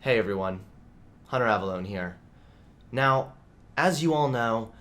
Hey everyone, Hunter Avalone here. Now, as you all know,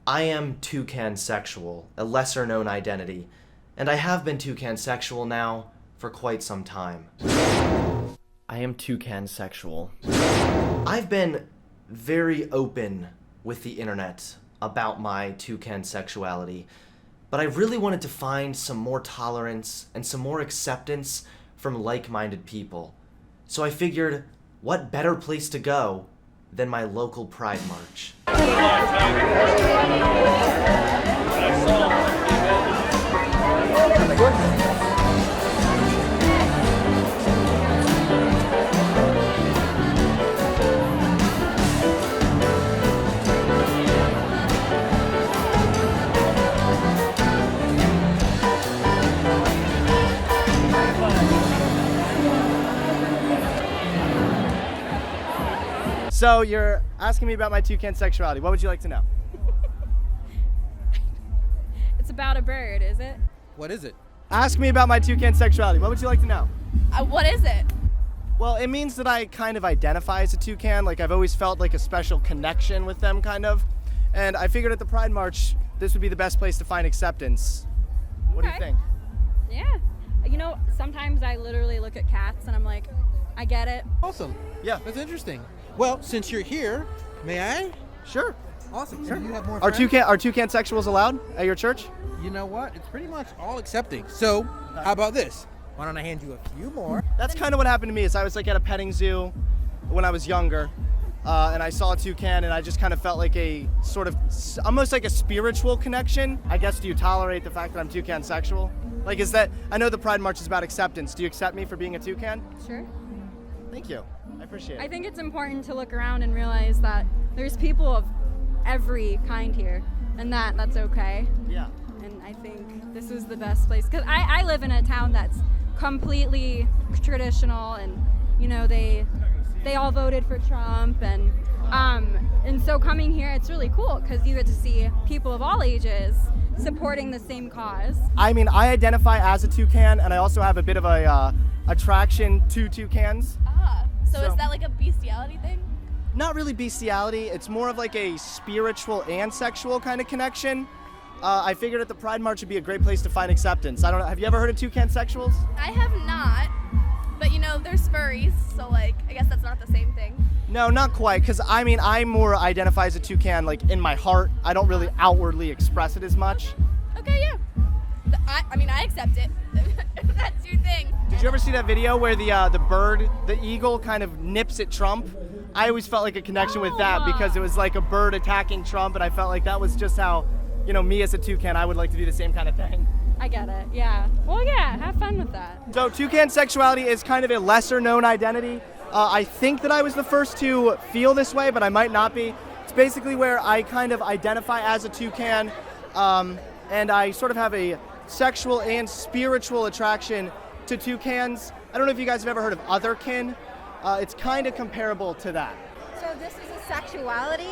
I am Toucansexual, a lesser known identity, and I have been Toucansexual now for quite some time. I am Toucansexual. I've been very open with the internet about my Toucansexuality, but I really wanted to find some more tolerance and some more acceptance from like-minded people. So I figured, what better place to go than my local Pride March? So you're asking me about my Toucansexuality. What would you like to know? It's about a bird, is it? What is it? Ask me about my Toucansexuality. What would you like to know? What is it? Well, it means that I kind of identify as a toucan. Like, I've always felt like a special connection with them, kind of. And I figured at the Pride March, this would be the best place to find acceptance. What do you Okay. think? Yeah. You know, sometimes I literally look at cats and I'm like, I get it. Awesome. Yeah. That's interesting. Well, since you're here, may I? Sure. Awesome. So you have more Are friends? Toucansexuals allowed at your church? You know what? It's pretty much all accepting. So, how about this? Why don't I hand you a few more? That's kind of what happened to me. Is I was like at a petting zoo when I was younger, and I saw a toucan, and I just kind of felt like a sort of almost like a spiritual connection. I guess, do you tolerate the fact that I'm Toucansexual? Like, is that, I know the Pride March is about acceptance. Do you accept me for being a toucan? Sure. Thank you. I appreciate it. I think it's important to look around and realize that there's people of every kind here, and that's okay. Yeah. And I think this is the best place, because I live in a town that's completely traditional, and you know, they all voted for Trump, and so coming here, it's really cool because you get to see people of all ages supporting the same cause. I mean, I identify as a toucan, and I also have a bit of a attraction to toucans. So is that like a bestiality thing? Not really bestiality. It's more of like a spiritual and sexual kind of connection. I figured at the Pride March would be a great place to find acceptance. I don't know. Have you ever heard of Toucansexuals? I have not, but you know, there's furries, so like, I guess that's not the same thing. No, not quite. Because I mean, I more identify as a toucan like in my heart. I don't really outwardly express it as much. Okay, yeah. I mean, I accept it. If that's your thing. Did you ever see that video where the bird, the eagle, kind of nips at Trump? I always felt like a connection with that because it was like a bird attacking Trump, and I felt like that was just how, you know, me as a toucan, I would like to do the same kind of thing. I get it, yeah. Well, yeah, have fun with that. So Toucansexuality is kind of a lesser known identity. I think that I was the first to feel this way, but I might not be. It's basically where I kind of identify as a toucan, and I sort of have a sexual and spiritual attraction to toucans. I don't know if you guys have ever heard of otherkin. It's kind of comparable to that. So this is a sexuality?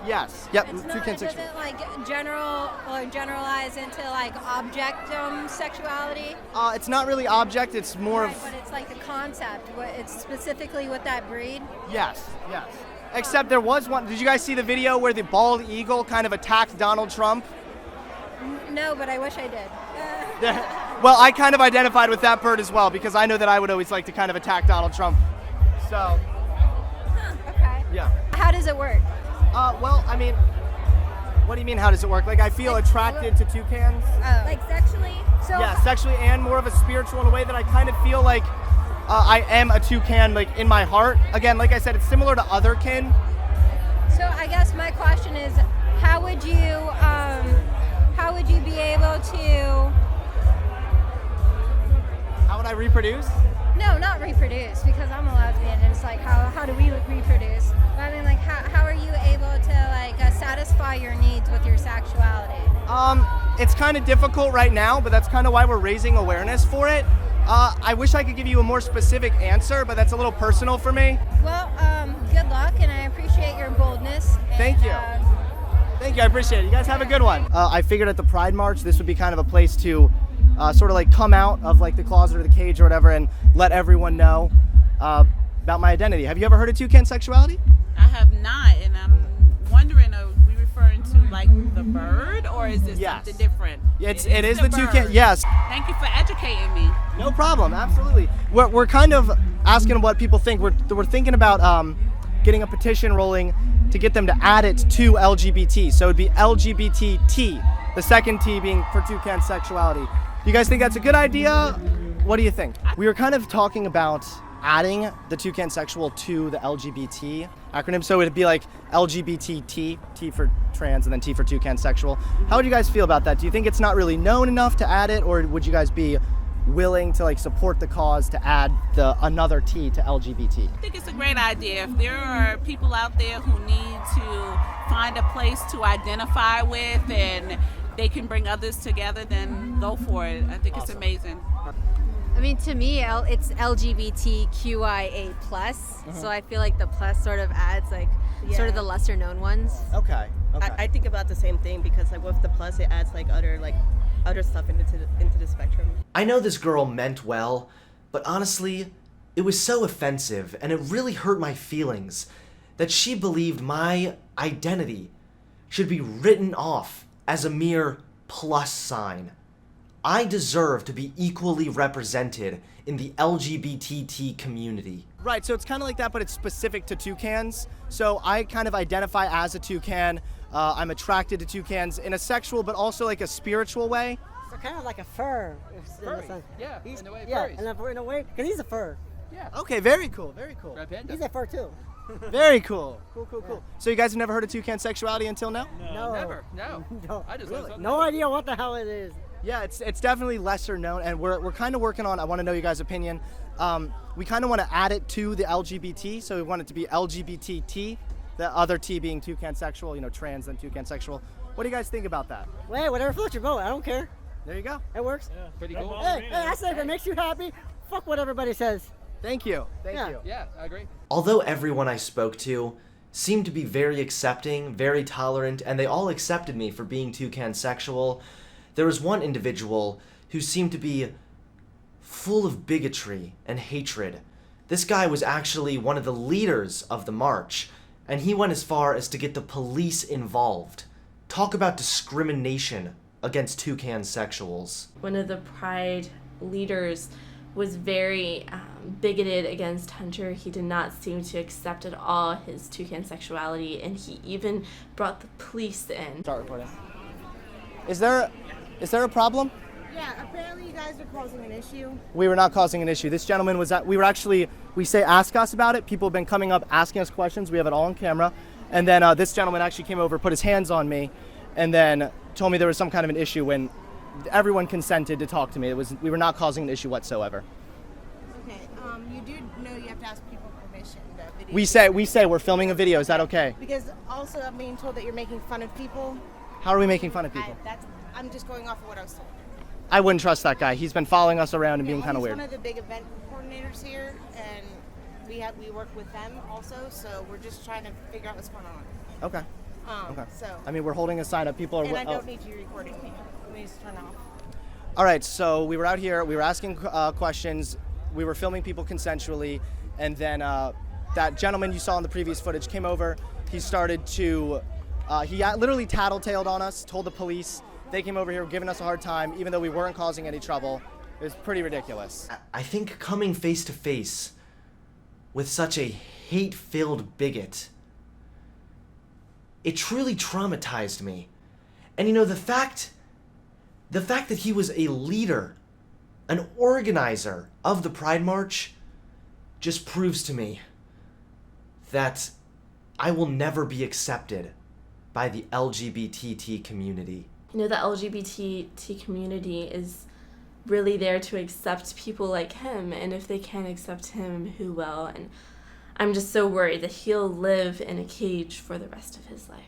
Yes. Yep. It Toucansexual. doesn't like generalize into like objectum sexuality? It's not really object. It's more Right, of but it's like the concept. It's specifically with that breed? yes. Except there was one. Did you guys see the video where the bald eagle kind of attacked Donald Trump? No, but I wish I did. Well, I kind of identified with that bird as well because I know that I would always like to kind of attack Donald Trump. So, Okay. yeah. How does it work? Well, I mean, what do you mean, how does it work? Like, I feel attracted to toucans. Like sexually? So Yeah, sexually and more of a spiritual in a way that I kind of feel like I am a toucan, like, in my heart. Again, like I said, it's similar to otherkin. So I guess my question is, how would you be able to? How would I reproduce? No, not reproduce, because I'm a lesbian, and it's like, how do we reproduce? But I mean, like, how are you able to like satisfy your needs with your sexuality? It's kind of difficult right now, but that's kind of why we're raising awareness for it. I wish I could give you a more specific answer, but that's a little personal for me. Well, good luck, and I appreciate your boldness. Thank you. Thank you, I appreciate it. You guys have a good one. I figured at the Pride March, this would be kind of a place to sort of like come out of like the closet or the cage or whatever and let everyone know. about my identity. Have you ever heard of toucansexuality? I have not, and I'm wondering, are we referring to like the bird, or is this Yes. something different? It is the toucan. bird. Yes. Thank you for educating me. No problem. Absolutely. We're kind of asking what people think. We're thinking about getting a petition rolling to get them to add it to LGBT. So it'd be LGBTT, the second T being for toucansexuality. Do you guys think that's a good idea? What do you think? We were kind of talking about adding the toucansexual to the LGBT acronym, so it'd be like LGBTT, T for trans, and then T for toucansexual. How would you guys feel about that? Do you think it's not really known enough to add it, or would you guys be willing to like support the cause to add another T to LGBT? I think it's a great idea. If there are people out there who need to find a place to identify with and they can bring others together, then go for it. I think it's amazing. I mean, to me, it's LGBTQIA+, so I feel like the plus sort of adds like sort of the lesser known ones. Okay. I think about the same thing, because like with the plus, it adds like other stuff into the spectrum. I know this girl meant well, but honestly, it was so offensive and it really hurt my feelings that she believed my identity should be written off as a mere plus sign. I deserve to be equally represented in the LGBT community. Right, so it's kind of like that, but it's specific to toucans. So I kind of identify as a toucan. I'm attracted to toucans in a sexual, but also like a spiritual way. So kind of like a fur. Furry. Yeah, in a way, yeah, furries. in a way, because he's a fur. Yeah. Okay, very cool, very cool. Red panda. He's a fur too. Very cool. Cool. So you guys have never heard of toucansexuality until now? No. Never. No. No. I just Really? No idea what the hell it is. Yeah, it's definitely lesser known, and we're kind of working on. I want to know you guys' opinion. We kind of want to add it to the LGBT, so we want it to be LGBTT, the other T being toucansexual, trans and toucansexual. What do you guys think about that? Wait, whatever floats your boat. I don't care. There you go. It works. Yeah, pretty cool. Hey, I say if it makes you happy, fuck what everybody says. Thank you. Thank Yeah. you. Yeah, I agree. Although everyone I spoke to seemed to be very accepting, very tolerant, and they all accepted me for being toucansexual, there was one individual who seemed to be full of bigotry and hatred. This guy was actually one of the leaders of the march, and he went as far as to get the police involved. Talk about discrimination against toucansexuals. One of the Pride leaders was very bigoted against Hunter. He did not seem to accept at all his toucansexuality, and he even brought the police in. Start recording. Is there a problem? Yeah, apparently you guys are causing an issue. We were not causing an issue. This gentleman was we say ask us about it. People have been coming up asking us questions. We have it all on camera. And then this gentleman actually came over, put his hands on me, and then told me there was some kind of an issue when everyone consented to talk to me. We were not causing an issue whatsoever. Okay, you do know you have to ask people permission to video. We say we're filming a video. Is that okay? Because also I'm being told that you're making fun of people. How are we making fun of people? I'm just going off of what I was told. I wouldn't trust that guy. He's been following us around and being kind of He's weird. one of the big event coordinators here, and we work with them also, so we're just trying to figure out what's going on. Okay. Okay. So. I mean, we're holding a sign up. People are. And I don't need you recording me. Let me just turn off. All right. So we were out here. We were asking questions. We were filming people consensually, and then that gentleman you saw in the previous footage came over. He started to. He literally tattletaled on us. Told the police. They came over here giving us a hard time, even though we weren't causing any trouble. It was pretty ridiculous. I think coming face to face with such a hate-filled bigot, it truly traumatized me. And the fact that he was a leader, an organizer of the Pride March, just proves to me that I will never be accepted by the LGBT community. The LGBT community is really there to accept people like him, and if they can't accept him, who will? And I'm just so worried that he'll live in a cage for the rest of his life.